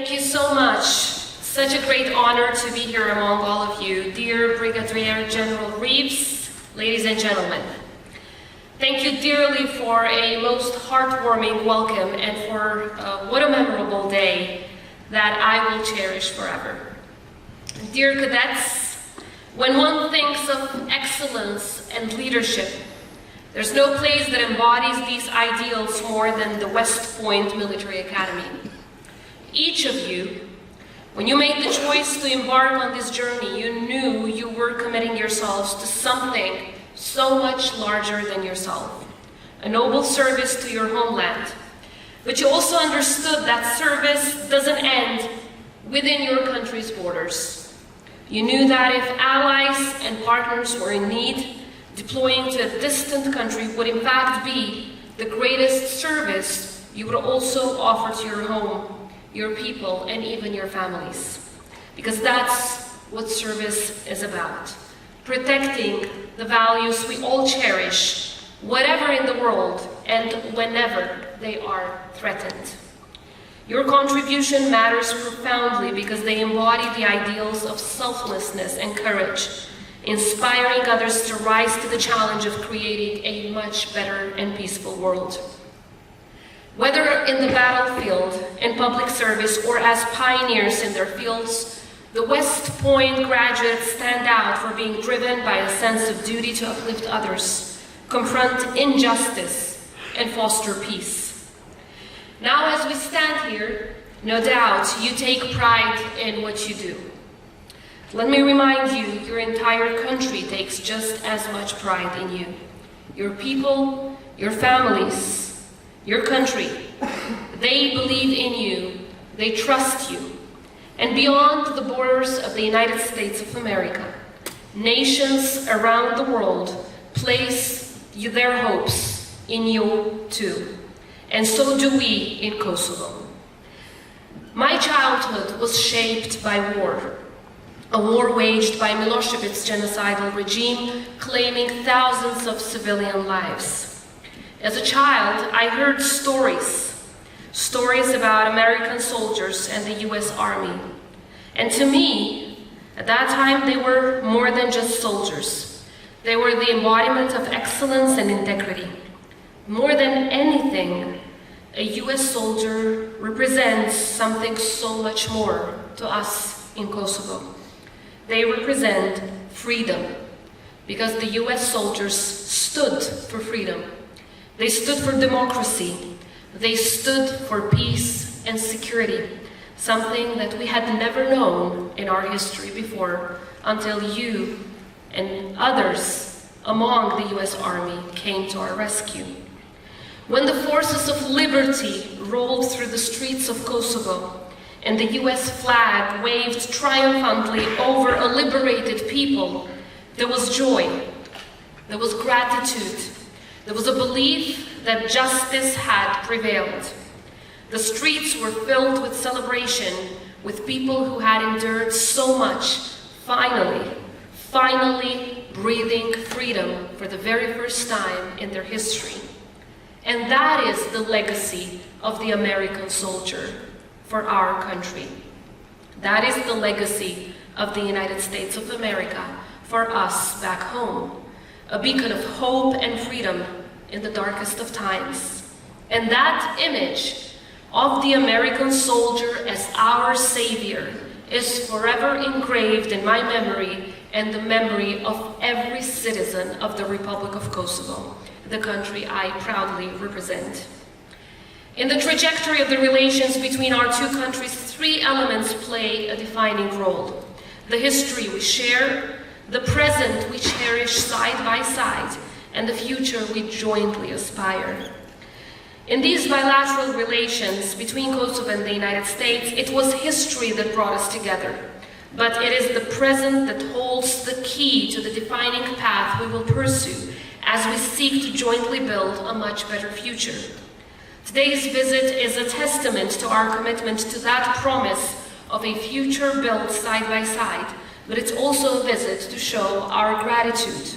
Thank you so much. Such a great honor to be here among all of you. Dear Brigadier General Reeves, ladies and gentlemen. Thank you dearly for a most heartwarming welcome and for what a memorable day that I will cherish forever. Dear cadets, when one thinks of excellence and leadership, there's no place that embodies these ideals more than the West Point Military Academy. Each of you, when you made the choice to embark on this journey, you knew you were committing yourselves to something so much larger than yourself, a noble service to your homeland. But you also understood that service doesn't end within your country's borders. You knew that if allies and partners were in need, deploying to a distant country would in fact be the greatest service you would also offer to your home, your people, and even your families. Because that's what service is about. Protecting the values we all cherish, whatever in the world and whenever they are threatened. Your contribution matters profoundly because they embody the ideals of selflessness and courage, inspiring others to rise to the challenge of creating a much better and peaceful world. Whether in the battlefield, in public service, or as pioneers in their fields, the West Point graduates stand out for being driven by a sense of duty to uplift others, confront injustice, and foster peace. Now, as we stand here, no doubt you take pride in what you do. Let me remind you, your entire country takes just as much pride in you. Your people, your families, your country, they believe in you, they trust you. And beyond the borders of the United States of America, nations around the world place their hopes in you too. And so do we in Kosovo. My childhood was shaped by war, a war waged by Milosevic's genocidal regime, claiming thousands of civilian lives. As a child, I heard stories about American soldiers and the US Army. And to me, at that time, they were more than just soldiers. They were the embodiment of excellence and integrity. More than anything, a US soldier represents something so much more to us in Kosovo. They represent freedom, because the US soldiers stood for freedom. They stood for democracy. They stood for peace and security, something that we had never known in our history before until you and others among the US Army came to our rescue. When the forces of liberty rolled through the streets of Kosovo and the US flag waved triumphantly over a liberated people, there was joy, there was gratitude, there was a belief that justice had prevailed. The streets were filled with celebration, with people who had endured so much, finally breathing freedom for the very first time in their history. And that is the legacy of the American soldier for our country. That is the legacy of the United States of America for us back home. A beacon of hope and freedom in the darkest of times. And that image of the American soldier as our savior is forever engraved in my memory and the memory of every citizen of the Republic of Kosovo, the country I proudly represent. In the trajectory of the relations between our two countries, three elements play a defining role: the history we share, the present we cherish side by side, and the future we jointly aspire. In these bilateral relations between Kosovo and the United States, it was history that brought us together, but it is the present that holds the key to the defining path we will pursue as we seek to jointly build a much better future. Today's visit is a testament to our commitment to that promise of a future built side by side, but it's also a visit to show our gratitude.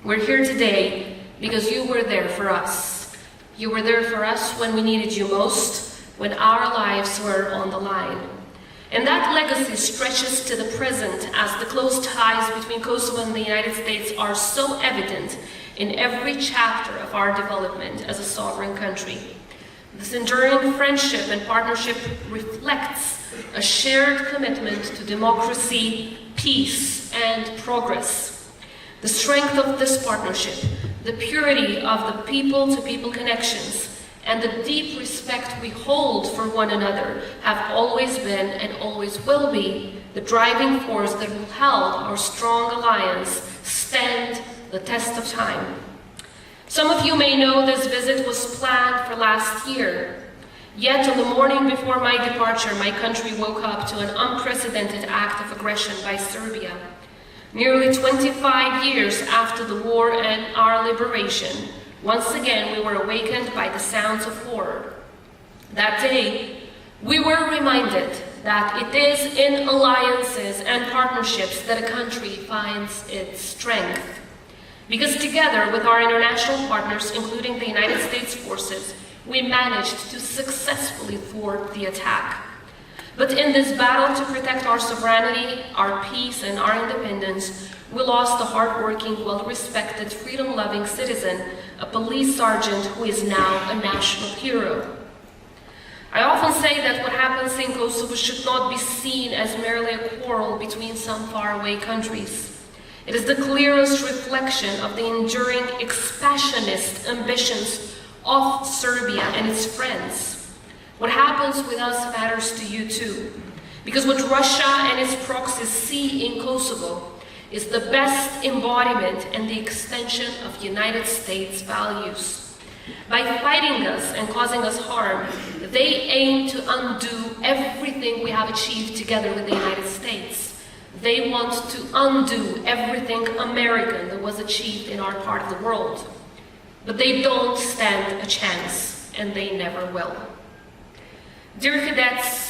We're here today because you were there for us. You were there for us when we needed you most, when our lives were on the line. And that legacy stretches to the present as the close ties between Kosovo and the United States are so evident in every chapter of our development as a sovereign country. This enduring friendship and partnership reflects a shared commitment to democracy, peace, and progress. The strength of this partnership, the purity of the people-to-people connections, and the deep respect we hold for one another have always been and always will be the driving force that will help our strong alliance stand the test of time. Some of you may know this visit was planned for last year. Yet on the morning before my departure, my country woke up to an unprecedented act of aggression by Serbia. Nearly 25 years after the war and our liberation, once again we were awakened by the sounds of horror. That day, we were reminded that it is in alliances and partnerships that a country finds its strength. Because together with our international partners, including the United States forces, we managed to successfully thwart the attack. But in this battle to protect our sovereignty, our peace, and our independence, we lost a hardworking, well-respected, freedom-loving citizen, a police sergeant who is now a national hero. I often say that what happens in Kosovo should not be seen as merely a quarrel between some faraway countries. It is the clearest reflection of the enduring expansionist ambitions of Serbia and its friends. What happens with us matters to you too, because what Russia and its proxies see in Kosovo is the best embodiment and the extension of United States values. By fighting us and causing us harm, they aim to undo everything we have achieved together with the United States. They want to undo everything American that was achieved in our part of the world. But they don't stand a chance, and they never will. Dear cadets,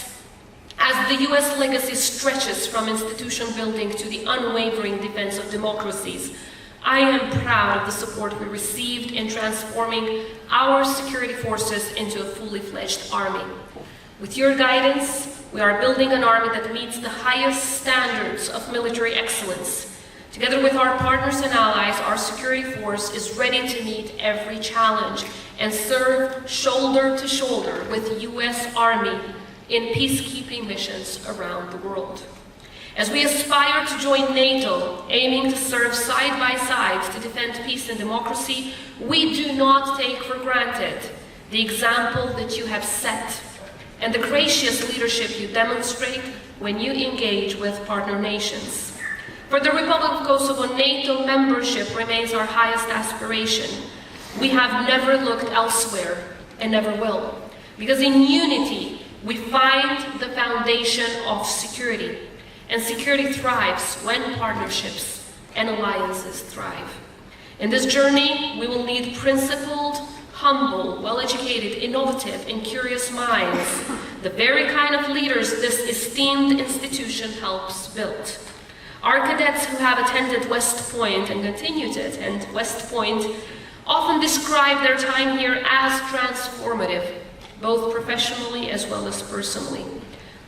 as the US legacy stretches from institution building to the unwavering defense of democracies, I am proud of the support we received in transforming our security forces into a fully fledged army. With your guidance, we are building an army that meets the highest standards of military excellence. Together with our partners and allies, our security force is ready to meet every challenge and serve shoulder to shoulder with the US Army in peacekeeping missions around the world. As we aspire to join NATO, aiming to serve side by side to defend peace and democracy, we do not take for granted the example that you have set and the gracious leadership you demonstrate when you engage with partner nations. For the Republic of Kosovo, NATO membership remains our highest aspiration. We have never looked elsewhere and never will, because in unity we find the foundation of security, and security thrives when partnerships and alliances thrive. In this journey, we will need principled, humble, well-educated, innovative, and curious minds, the very kind of leaders this esteemed institution helps build. Our cadets who have attended West Point and continue to attend West Point often describe their time here as transformative, both professionally as well as personally.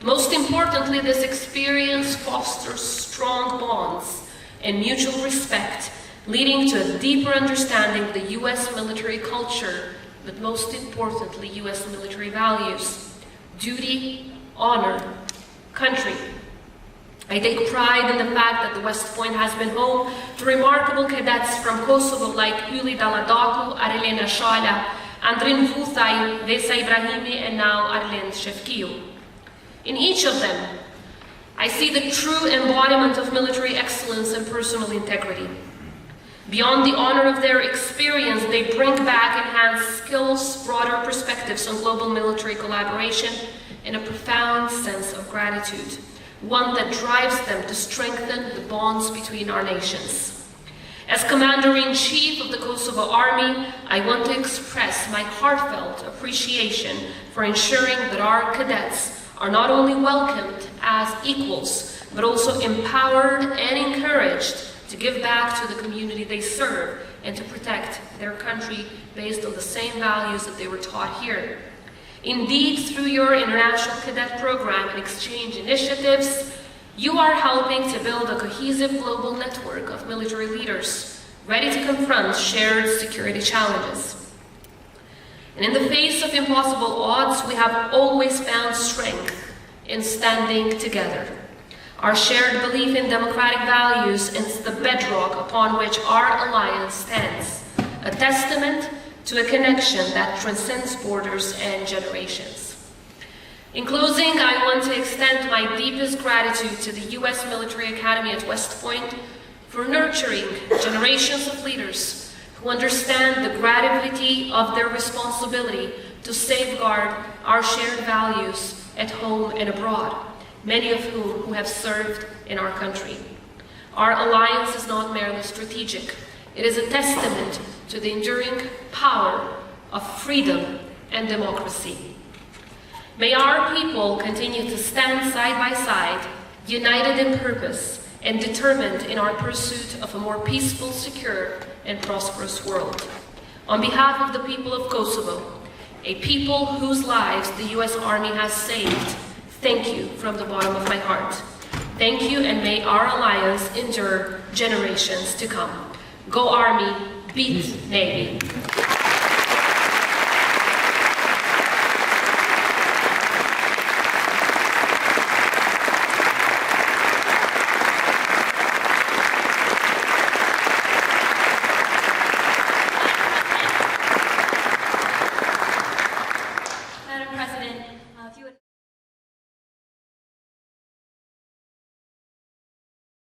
Most importantly, this experience fosters strong bonds and mutual respect, leading to a deeper understanding of the US military culture, but most importantly, US military values: duty, honor, country. I take pride in the fact that the West Point has been home to remarkable cadets from Kosovo like Yuli Daladaku, Arelena Shala, Andrin Vuthaj, Vesa Ibrahimi, and now Arlen Shevkiu. In each of them, I see the true embodiment of military excellence and personal integrity. Beyond the honor of their experience, they bring back enhanced skills, broader perspectives on global military collaboration, and a profound sense of gratitude, one that drives them to strengthen the bonds between our nations. As Commander-in-Chief of the Kosovo Army, I want to express my heartfelt appreciation for ensuring that our cadets are not only welcomed as equals, but also empowered and encouraged to give back to the community they serve and to protect their country based on the same values that they were taught here. Indeed, through your international cadet program and exchange initiatives, you are helping to build a cohesive global network of military leaders ready to confront shared security challenges. And in the face of impossible odds, we have always found strength in standing together. Our shared belief in democratic values is the bedrock upon which our alliance stands, a testament to a connection that transcends borders and generations. In closing, I want to extend my deepest gratitude to the U.S. Military Academy at West Point for nurturing generations of leaders who understand the gravity of their responsibility to safeguard our shared values at home and abroad, many of whom have served in our country. Our alliance is not merely strategic. It is a testament to the enduring power of freedom and democracy. May our people continue to stand side by side, united in purpose and determined in our pursuit of a more peaceful, secure, and prosperous world. On behalf of the people of Kosovo, a people whose lives the U.S. Army has saved, thank you from the bottom of my heart. Thank you, and may our alliance endure generations to come. Go Army, beat Navy.